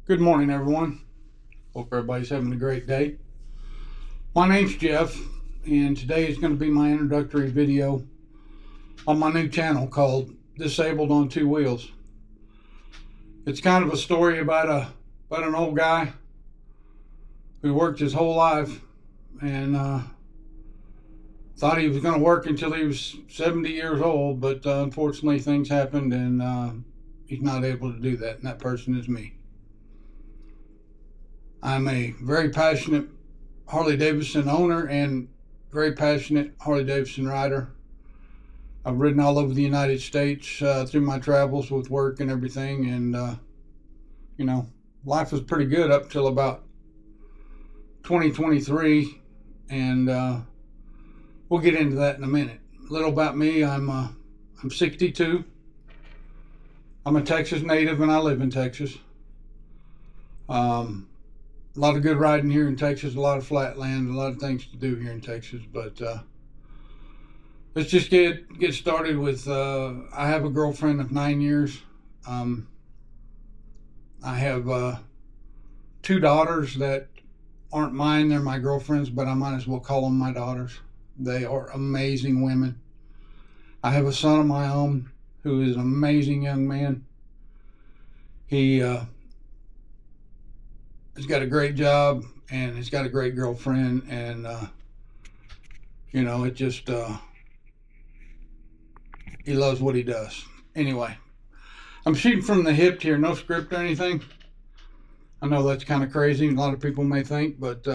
Good morning, everyone. Hope everybody's having a great day. My name's Jeff, and today is going to be my introductory video on my new channel called Disabled on Two Wheels. It's kind of a story about an old guy who worked his whole life and thought he was going to work until he was 70 years old, but unfortunately things happened and he's not able to do that, and that person is me. I'm a very passionate Harley Davidson owner and very passionate Harley Davidson rider. I've ridden all over the United States through my travels with work and everything, and life was pretty good up till about 2023, and we'll get into that in a minute. A little about me: I'm 62. I'm a Texas native, and I live in Texas. A lot of good riding here in Texas, a lot of flat land, a lot of things to do here in Texas. But let's just get started with, I have a girlfriend of 9 years. I have two daughters that aren't mine. They're my girlfriend's, but I might as well call them my daughters. They are amazing women. I have a son of my own who is an amazing young man. He's got a great job, and he's got a great girlfriend, and it just he loves what he does. Anyway, I'm shooting from the hip here, no script or anything. I know that's kind of crazy, a lot of people may think, but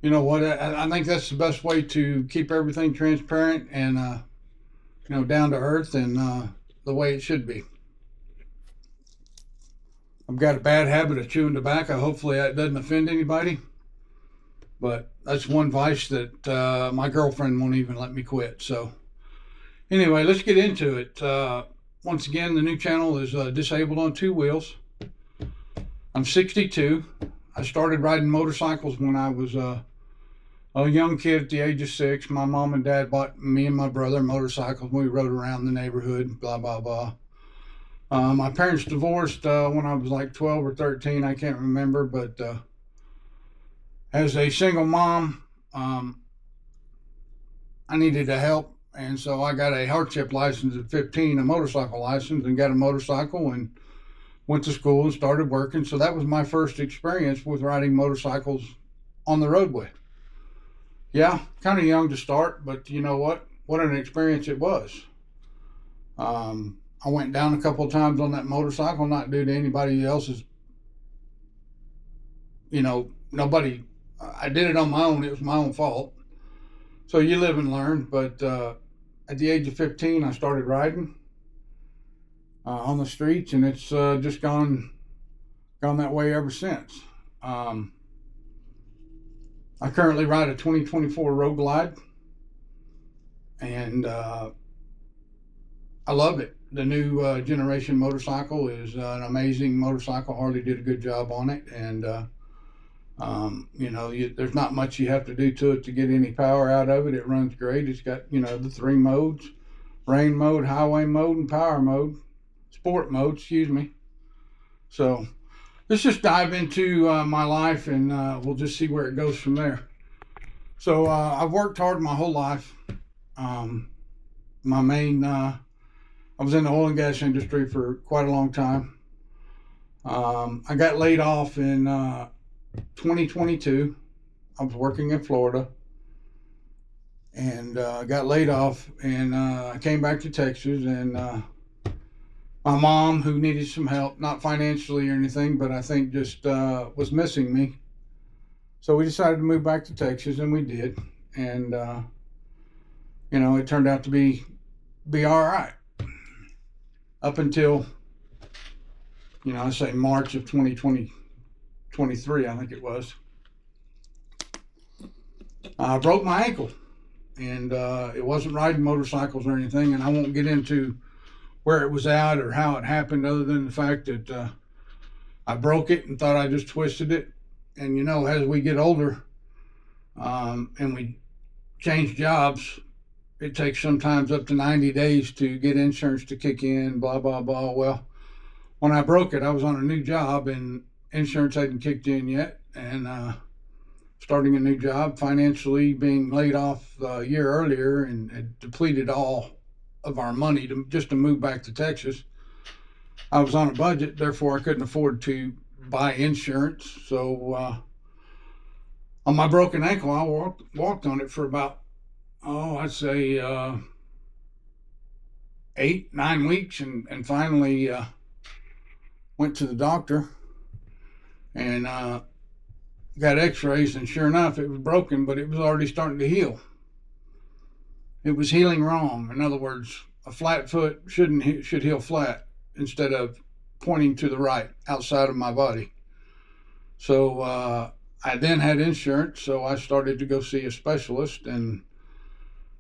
you know what, I think that's the best way to keep everything transparent and down to earth and the way it should be. I've got a bad habit of chewing tobacco. Hopefully that doesn't offend anybody. But that's one vice that my girlfriend won't even let me quit. So anyway, let's get into it. Once again, the new channel is Disabled on Two Wheels. I'm 62. I started riding motorcycles when I was a young kid at the age of 6. My mom and dad bought me and my brother motorcycles. We rode around the neighborhood, blah, blah, blah. My parents divorced when I was like 12 or 13. I can't remember, but as a single mom, I needed help, and so I got a hardship license at 15, a motorcycle license, and got a motorcycle and went to school and started working. So that was my first experience with riding motorcycles on the roadway. Yeah, kind of young to start, but you know what? What an experience it was. I went down a couple of times on that motorcycle, not due to anybody else's, nobody, I did it on my own. It was my own fault. So you live and learn. But at the age of 15, I started riding on the streets, and it's just gone that way ever since. I currently ride a 2024 Road Glide, and I love it. The new generation motorcycle is an amazing motorcycle. Harley did a good job on it, and there's not much you have to do to it to get any power out of it. It runs great. It's got the three modes: rain mode, highway mode, and power mode, sport mode. Excuse me. So let's just dive into my life, and we'll just see where it goes from there. So I've worked hard my whole life. I was in the oil and gas industry for quite a long time. I got laid off in 2022. I was working in Florida and got laid off, and I came back to Texas, and my mom, who needed some help, not financially or anything, but I think just was missing me. So we decided to move back to Texas, and we did. And, it turned out to be all right. Up until, I say March of 2023, I think it was. I broke my ankle, and it wasn't riding motorcycles or anything, and I won't get into where it was at or how it happened, other than the fact that I broke it and thought I just twisted it. And as we get older and we change jobs, it takes sometimes up to 90 days to get insurance to kick in, blah, blah, blah. Well, When I broke it, I was on a new job and insurance hadn't kicked in yet, and starting a new job, financially being laid off a year earlier, and had depleted all of our money just to move back to Texas. I was on a budget, therefore I couldn't afford to buy insurance. So on my broken ankle, I walked on it for about, I'd say 8-9 weeks, and finally went to the doctor and got x-rays, and sure enough it was broken, but it was already starting to heal. It was healing wrong. In other words, a flat foot should heal flat instead of pointing to the right outside of my body. So I then had insurance, so I started to go see a specialist. And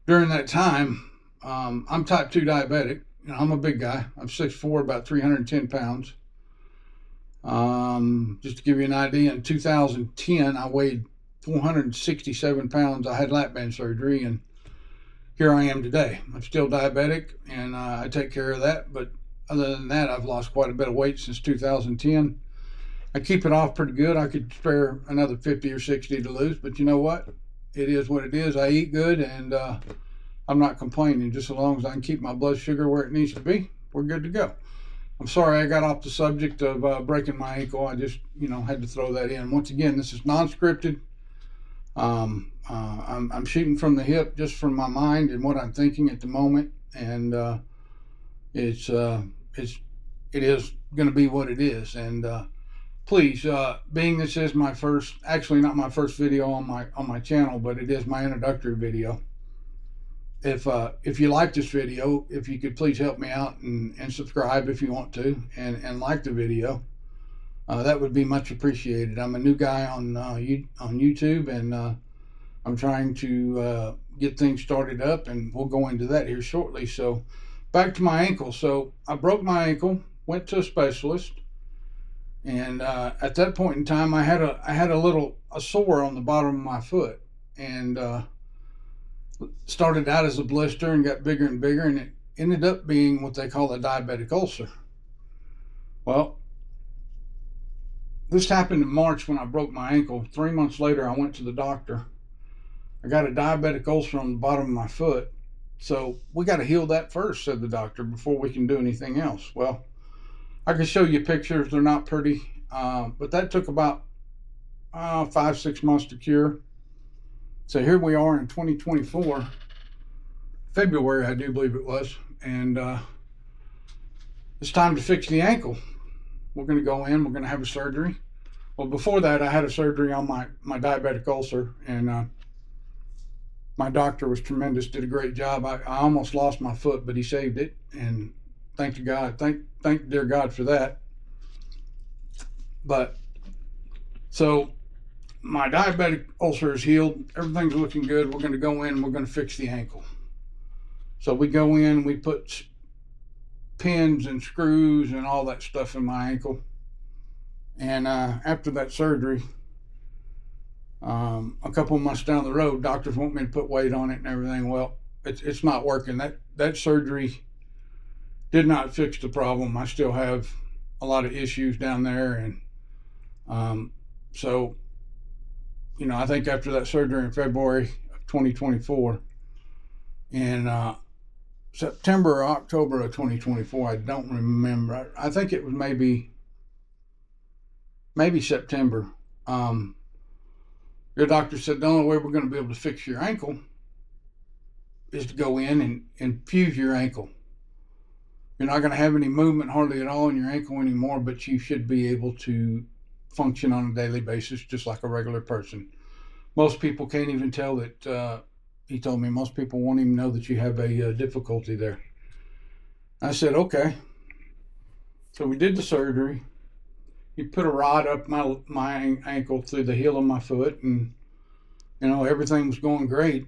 during that time, I'm type 2 diabetic. I'm a big guy. I'm 6'4", about 310 pounds. Just to give you an idea, in 2010, I weighed 467 pounds. I had lap band surgery, and here I am today. I'm still diabetic, and I take care of that. But other than that, I've lost quite a bit of weight since 2010. I keep it off pretty good. I could spare another 50 or 60 to lose, but you know what? It is what it is. I eat good, and I'm not complaining. Just as long as I can keep my blood sugar where it needs to be, we're good to go. I'm sorry I got off the subject of breaking my ankle. I just, had to throw that in. Once again, this is non-scripted. I'm shooting from the hip, just from my mind and what I'm thinking at the moment, and it is going to be what it is. And please, being this is my first, actually not my first video on my channel, but it is my introductory video. If you like this video, if you could please help me out and subscribe if you want to, and like the video, that would be much appreciated. I'm a new guy on YouTube, and I'm trying to get things started up, and we'll go into that here shortly. So back to my ankle. So I broke my ankle, went to a specialist, and at that point in time, I had a sore on the bottom of my foot, and started out as a blister and got bigger and bigger, and it ended up being what they call a diabetic ulcer. Well, this happened in March when I broke my ankle. 3 months later, I went to the doctor. I got a diabetic ulcer on the bottom of my foot. So we got to heal that first, said the doctor, before we can do anything else. Well, I can show you pictures. They're not pretty, but that took about 5-6 months to cure. So here we are in 2024, February, I do believe it was, and it's time to fix the ankle. We're going to go in, we're going to have a surgery. Well, before that, I had a surgery on my diabetic ulcer, and my doctor was tremendous, did a great job. I almost lost my foot, but he saved it, and thank to God, thank dear God for that. But, so, my diabetic ulcer is healed. Everything's looking good. We're going to go in and we're going to fix the ankle. So we go in, we put pins and screws and all that stuff in my ankle. And after that surgery, a couple of months down the road, doctors want me to put weight on it and everything. Well, it's not working. That surgery did not fix the problem. I still have a lot of issues down there. And so, I think after that surgery in February of 2024, in September or October of 2024, I don't remember. I think it was maybe September. Your doctor said the only way we're going to be able to fix your ankle is to go in and infuse your ankle. You're not going to have any movement hardly at all in your ankle anymore, but you should be able to function on a daily basis just like a regular person. Most people can't even tell that, he told me, most people won't even know that you have a difficulty there. I said, okay. So we did the surgery. He put a rod up my ankle through the heel of my foot, and, everything was going great.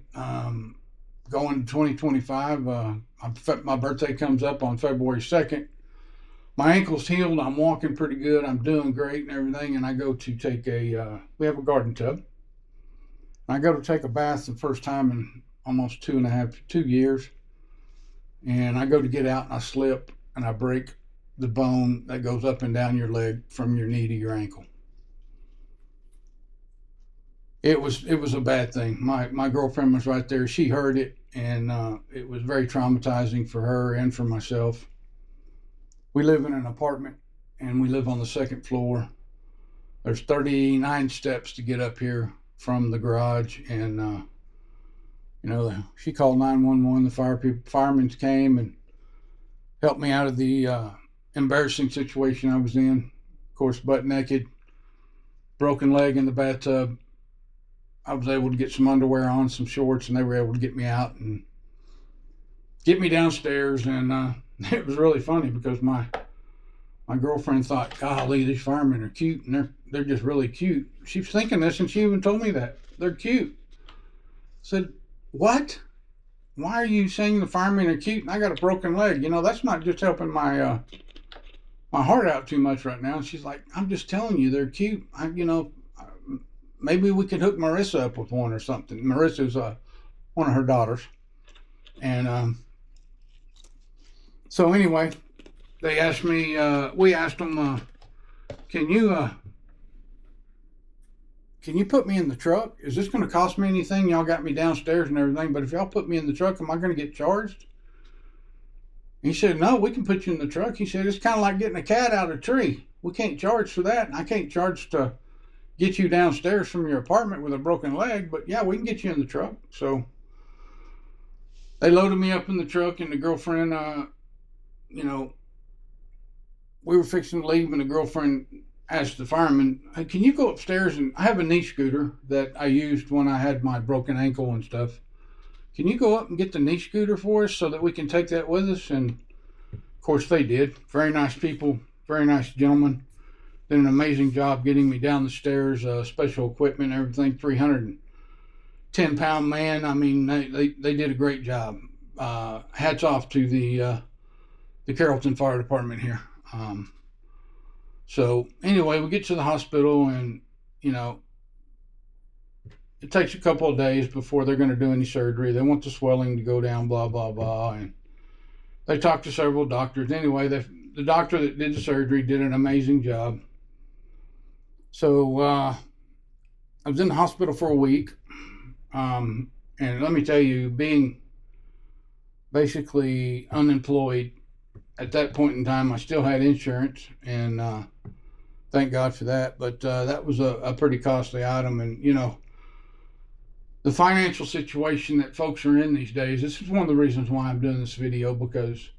Going to 2025, my birthday comes up on February 2nd. My ankle's healed. I'm walking pretty good. I'm doing great and everything. And I go to take we have a garden tub. I go to take a bath the first time in almost 2 years. And I go to get out and I slip and I break the bone that goes up and down your leg from your knee to your ankle. It was a bad thing. My girlfriend was right there. She heard it, and it was very traumatizing for her and for myself. We live in an apartment, and we live on the second floor. There's 39 steps to get up here from the garage, and she called 911. The firemen came and helped me out of the embarrassing situation I was in. Of course, butt naked, broken leg in the bathtub. I was able to get some underwear on, some shorts, and they were able to get me out and get me downstairs. And it was really funny because my girlfriend thought, golly, these firemen are cute, and they're just really cute. She was thinking this, and she even told me that. They're cute. I said, what? Why are you saying the firemen are cute and I got a broken leg? That's not just helping my heart out too much right now. And she's like, I'm just telling you, they're cute. Maybe we could hook Marissa up with one or something. Marissa's one of her daughters. And so anyway, they asked me, we asked them, can you put me in the truck? Is this going to cost me anything? Y'all got me downstairs and everything, but if y'all put me in the truck, am I going to get charged? He said, no, we can put you in the truck. He said, it's kind of like getting a cat out of a tree. We can't charge for that. And I can't charge to get you downstairs from your apartment with a broken leg, but yeah, we can get you in the truck. So they loaded me up in the truck, and the girlfriend, we were fixing to leave, and the girlfriend asked the fireman, hey, can you go upstairs? And I have a knee scooter that I used when I had my broken ankle and stuff. Can you go up and get the knee scooter for us so that we can take that with us? And of course they did. Very nice people, very nice gentlemen. Did an amazing job getting me down the stairs, special equipment, everything. 310-pound man. I mean, they did a great job. Hats off to the Carrollton Fire Department here. So anyway, we get to the hospital, and it takes a couple of days before they're going to do any surgery. They want the swelling to go down, blah blah blah, and they talked to several doctors. Anyway, the doctor that did the surgery did an amazing job. So I was in the hospital for a week, and let me tell you, being basically unemployed at that point in time, I still had insurance, and thank God for that. But that was a pretty costly item. And the financial situation that folks are in these days, this is one of the reasons why I'm doing this video, because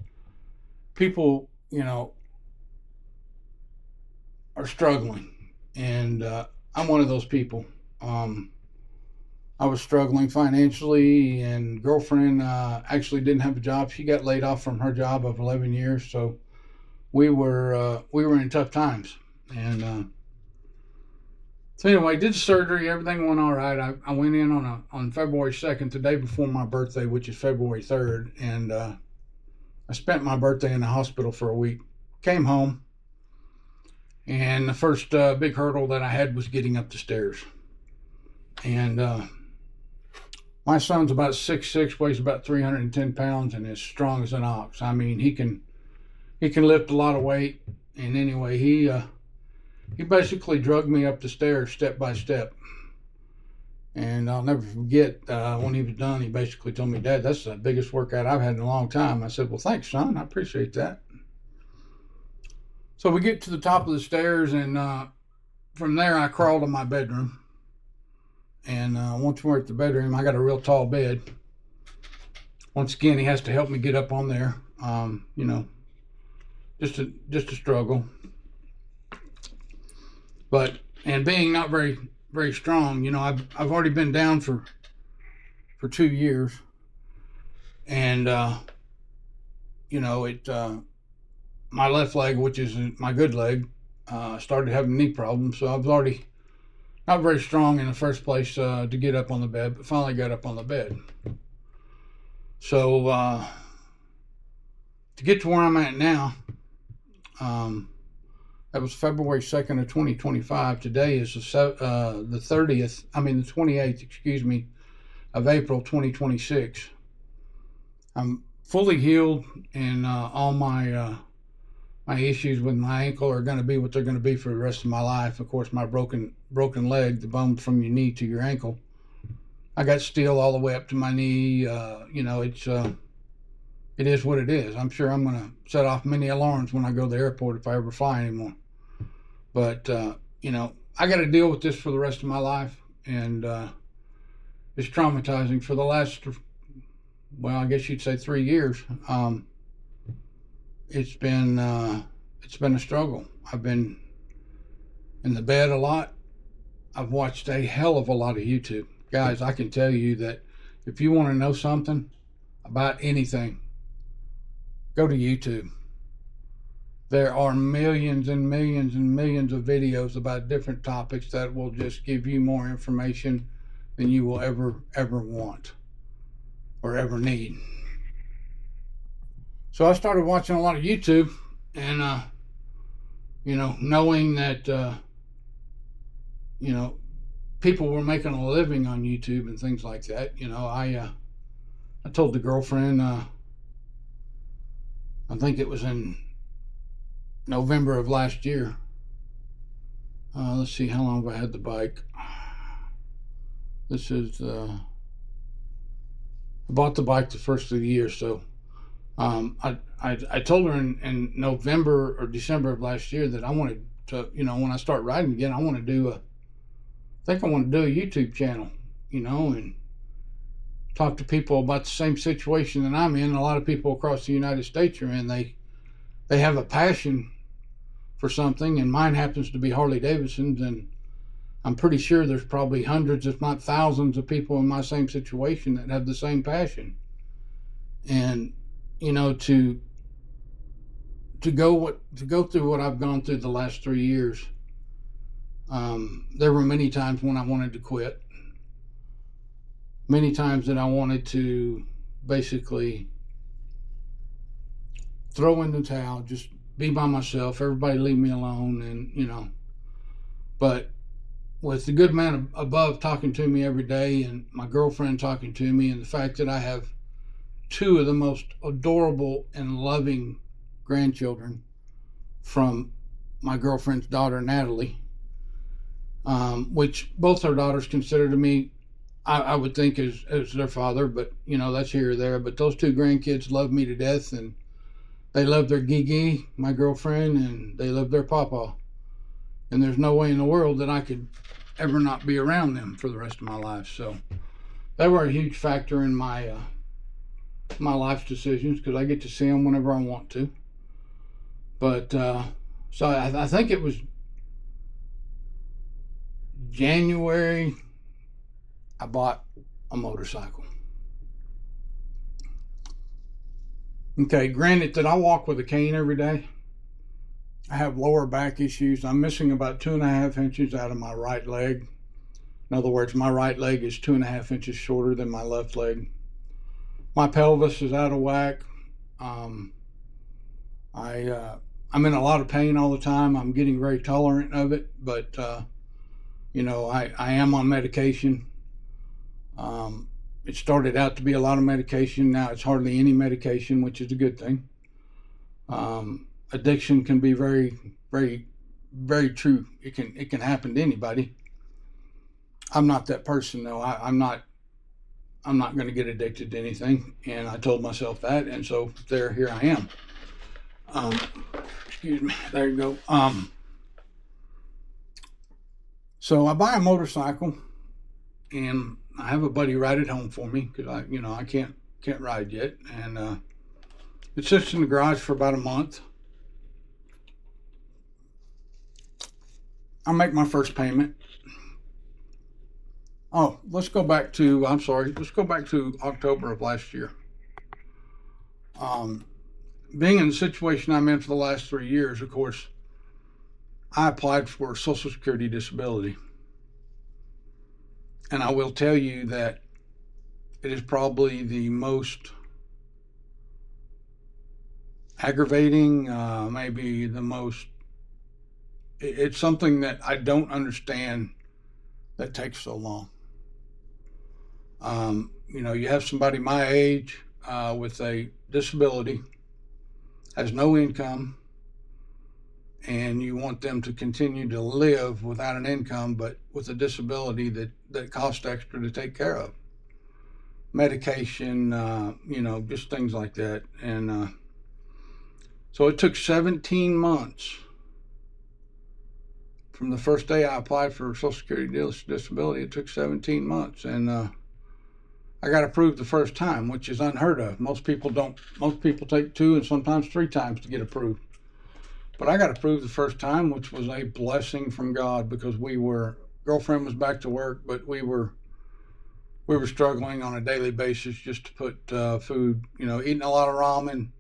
people are struggling, and I'm one of those people. I was struggling financially, and girlfriend actually didn't have a job. She got laid off from her job of 11 years, so we were in tough times. And so anyway, did the surgery. Everything went all right. I went in on February 2nd, the day before my birthday, which is February 3rd, and I spent my birthday in the hospital for a week. Came home, and the first big hurdle that I had was getting up the stairs. And my son's about 6'6", weighs about 310 pounds, and is strong as an ox. I mean, he can lift a lot of weight. And anyway, he basically drugged me up the stairs step by step. And I'll never forget, when he was done, he basically told me, Dad, that's the biggest workout I've had in a long time. I said, well, thanks, son. I appreciate that. So we get to the top of the stairs, and from there I crawled to my bedroom. And once we're at the bedroom, I got a real tall bed. Once again, he has to help me get up on there. Just a struggle. But, and being not very, very strong, I've already been down for 2 years. And, my left leg, which is my good leg, started having knee problems. So I was already not very strong in the first place to get up on the bed, but finally got up on the bed. So to get to where I'm at now, that was February 2nd of 2025. Today is the 28th, of April 2026. I'm fully healed in all my my issues with my ankle are going to be what they're going to be for the rest of my life. Of course, my broken leg, the bone from your knee to your ankle, I got steel all the way up to my knee. It is what it is. I'm sure I'm going to set off many alarms when I go to the airport if I ever fly anymore. But I got to deal with this for the rest of my life, and it's traumatizing. For the last, well, I guess you'd say 3 years. It's been a struggle. I've been in the bed a lot. I've watched a hell of a lot of YouTube. Guys, I can tell you that if you want to know something about anything, go to YouTube. There are millions and millions and millions of videos about different topics that will just give you more information than you will ever want or ever need. So I started watching a lot of YouTube, and knowing that people were making a living on YouTube and things like that. I told the girlfriend, I think it was in November of last year. Let's see, how long have I had the bike? This is I bought the bike the first of the year, so I told her in November or December of last year that I wanted to, when I start riding again, I want to do a YouTube channel, and talk to people about the same situation that I'm in. A lot of people across the United States are in. They have a passion for something, and mine happens to be Harley Davidson's, and I'm pretty sure there's probably hundreds, if not thousands, of people in my same situation that have the same passion. And to go through what I've gone through the last 3 years, there were many times when I wanted to quit. Many times that I wanted to basically throw in the towel, just be by myself, everybody leave me alone, and but with the good man above talking to me every day, and my girlfriend talking to me, and the fact that I have 2 of the most adorable and loving grandchildren from my girlfriend's daughter, Natalie, which both our daughters consider to me, I would think, as their father, but that's here or there. But those 2 grandkids love me to death, and they love their Gigi, my girlfriend, and they love their papa. And there's no way in the world that I could ever not be around them for the rest of my life. So they were a huge factor in my life's decisions, because I get to see them whenever I want to. But so I think it was January, I bought a motorcycle. Okay, granted that I walk with a cane every day. I have lower back issues. I'm missing about 2.5 inches out of my right leg. In other words, my right leg is 2.5 inches shorter than my left leg. My pelvis is out of whack. I'm in a lot of pain all the time. I'm getting very tolerant of it, but I am on medication. It started out to be a lot of medication. Now it's hardly any medication, which is a good thing. Addiction can be very, very, very true. It can happen to anybody. I'm not that person, though. I'm not going to get addicted to anything, and I told myself that, and so here I am. Excuse me. There you go. So I buy a motorcycle, and I have a buddy ride it home for me, because I can't ride yet, and it sits in the garage for about a month. I make my first payment. Oh, let's go back to October of last year. Being in the situation I'm in for the last 3 years, of course, I applied for Social Security disability. And I will tell you that it is probably the most aggravating, maybe the most, it's something that I don't understand that takes so long. You have somebody my age with a disability, has no income, and you want them to continue to live without an income, but with a disability that costs extra to take care of. Medication, just things like that. And so it took 17 months from the first day I applied for Social Security disability. It took 17 months, and I got approved the first time, which is unheard of. Most people take 2 and sometimes 3 times to get approved. But I got approved the first time, which was a blessing from God, because girlfriend was back to work, but we were struggling on a daily basis just to put food, eating a lot of ramen.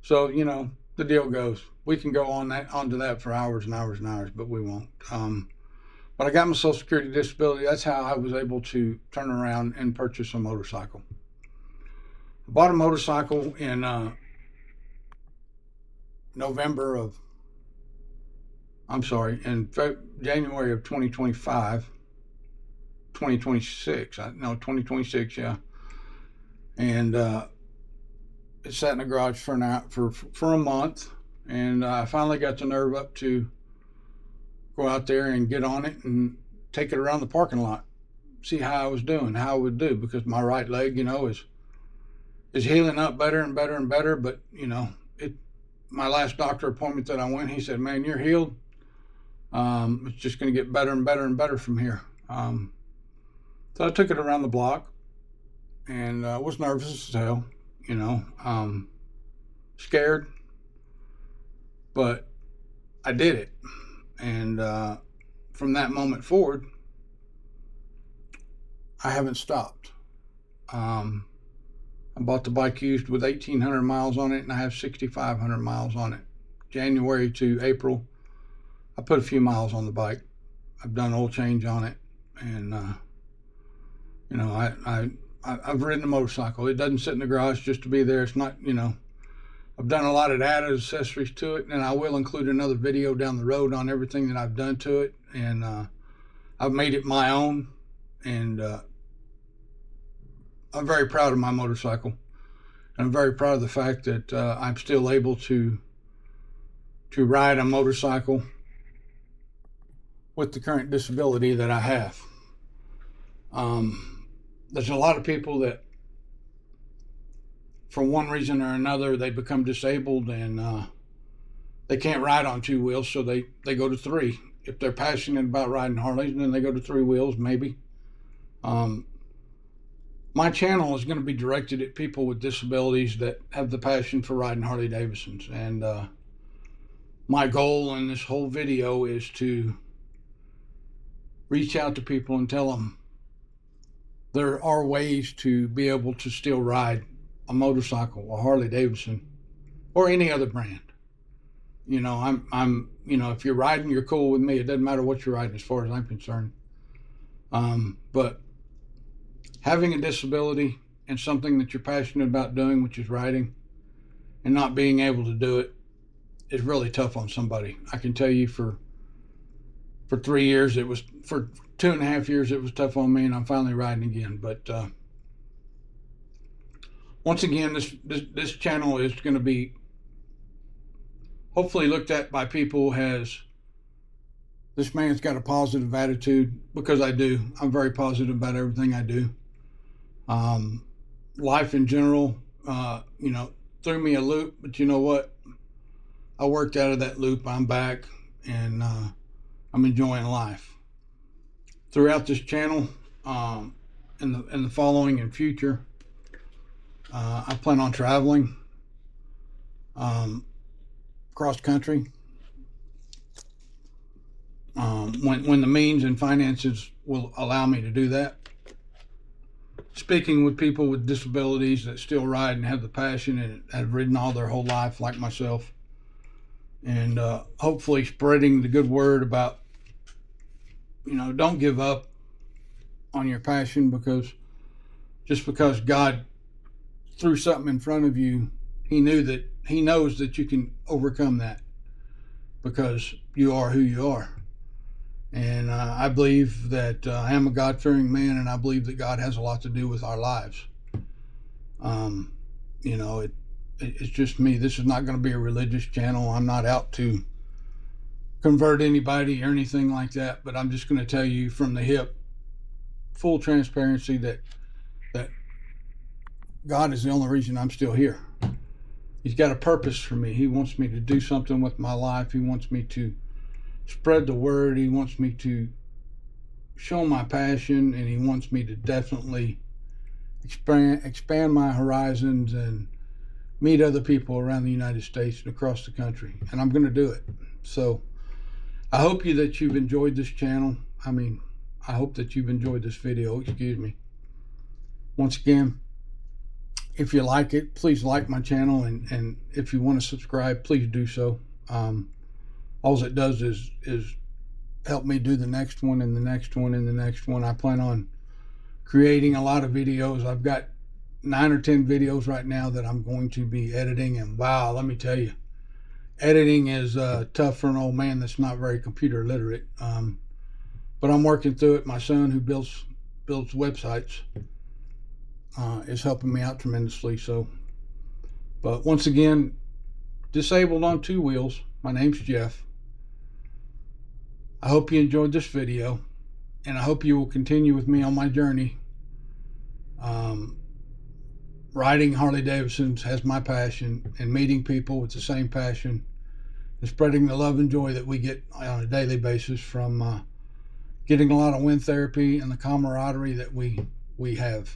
So, the deal goes. We can go onto that for hours and hours and hours, but we won't. But I got my Social Security disability. That's how I was able to turn around and purchase a motorcycle. I bought a motorcycle in January of 2025, 2026, yeah. And it sat in the garage for a month, and I finally got the nerve up to go out there and get on it and take it around the parking lot, see how I was doing, how I would do, because my right leg, is healing up better and better and better. But my last doctor appointment that I went, he said, "Man, you're healed. It's just going to get better and better and better from here." So I took it around the block, and was nervous as hell, scared, but I did it. And from that moment forward, I haven't stopped. I bought the bike used with 1,800 miles on it, and I have 6,500 miles on it. January to April, I put a few miles on the bike. I've done oil change on it, and I've ridden a motorcycle. It doesn't sit in the garage just to be there. It's not, I've done a lot of added accessories to it, and I will include another video down the road on everything that I've done to it. And I've made it my own, and I'm very proud of my motorcycle. And I'm very proud of the fact that I'm still able to ride a motorcycle with the current disability that I have. There's a lot of people that, for one reason or another, they become disabled, and they can't ride on 2 wheels, so they go to 3. If they're passionate about riding Harleys, then they go to 3 wheels, maybe. My channel is going to be directed at people with disabilities that have the passion for riding Harley Davidsons. And my goal in this whole video is to reach out to people and tell them there are ways to be able to still ride a motorcycle, a Harley Davidson, or any other brand. I'm if you're riding, you're cool with me. It doesn't matter what you're riding as far as I'm concerned. But having a disability and something that you're passionate about doing, which is riding, and not being able to do it is really tough on somebody. I can tell you for 3 years, for 2.5 years, it was tough on me, and I'm finally riding again. But once again, this channel is going to be hopefully looked at by people as, this man's got a positive attitude, because I do. I'm very positive about everything I do. Life in general, threw me a loop, but you know what? I worked out of that loop. I'm back, and I'm enjoying life. Throughout this channel, in the following and future, I plan on traveling cross country when the means and finances will allow me to do that. Speaking with people with disabilities that still ride and have the passion and have ridden all their whole life like myself, and hopefully spreading the good word about, don't give up on your passion, because just because God threw something in front of you, he knows that you can overcome that, because you are who you are. And I believe that I am a God-fearing man, and I believe that God has a lot to do with our lives. It's just me. This is not going to be a religious channel. I'm not out to convert anybody or anything like that, but I'm just going to tell you from the hip, full transparency, that God is the only reason I'm still here. He's got a purpose for me. He wants me to do something with my life. He wants me to spread the word. He wants me to show my passion, and he wants me to definitely expand my horizons and meet other people around the United States and across the country, and I'm going to do it. So I hope that you've enjoyed this channel. I hope that you've enjoyed this video. Excuse me. Once again, if you like it, please like my channel, and if you want to subscribe, please do so. All it does is help me do the next one and the next one and the next one. I plan on creating a lot of videos. I've got 9 or 10 videos right now that I'm going to be editing, and wow, let me tell you, editing is tough for an old man that's not very computer literate, but I'm working through it. My son, who builds websites, is helping me out tremendously. So, but once again, Disabled on Two Wheels, my name's Jeff. I hope you enjoyed this video, and I hope you will continue with me on my journey. Riding Harley Davidsons has my passion, and meeting people with the same passion, and spreading the love and joy that we get on a daily basis from getting a lot of wind therapy and the camaraderie that we have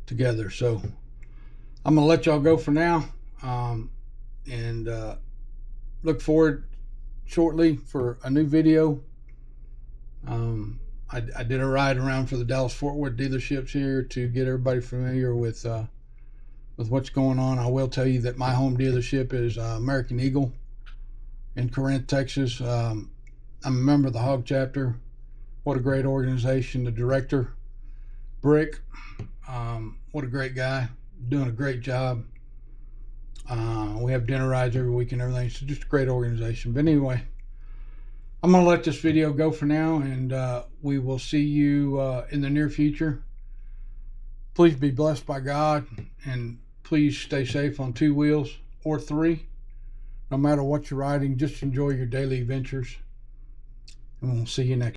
together. So I'm gonna let y'all go for now, and look forward shortly for a new video. I did a ride around for the Dallas-Fort Worth dealerships here to get everybody familiar with what's going on. I will tell you that my home dealership is American Eagle in Corinth, Texas. I'm a member of the Hog Chapter. What a great organization. The director, Brick, what a great guy, doing a great job. We have dinner rides every week and everything. So just a great organization. But anyway, I'm going to let this video go for now, and we will see you in the near future. Please be blessed by God, and please stay safe on 2 wheels or 3. No matter what you're riding, just enjoy your daily ventures, and we'll see you next.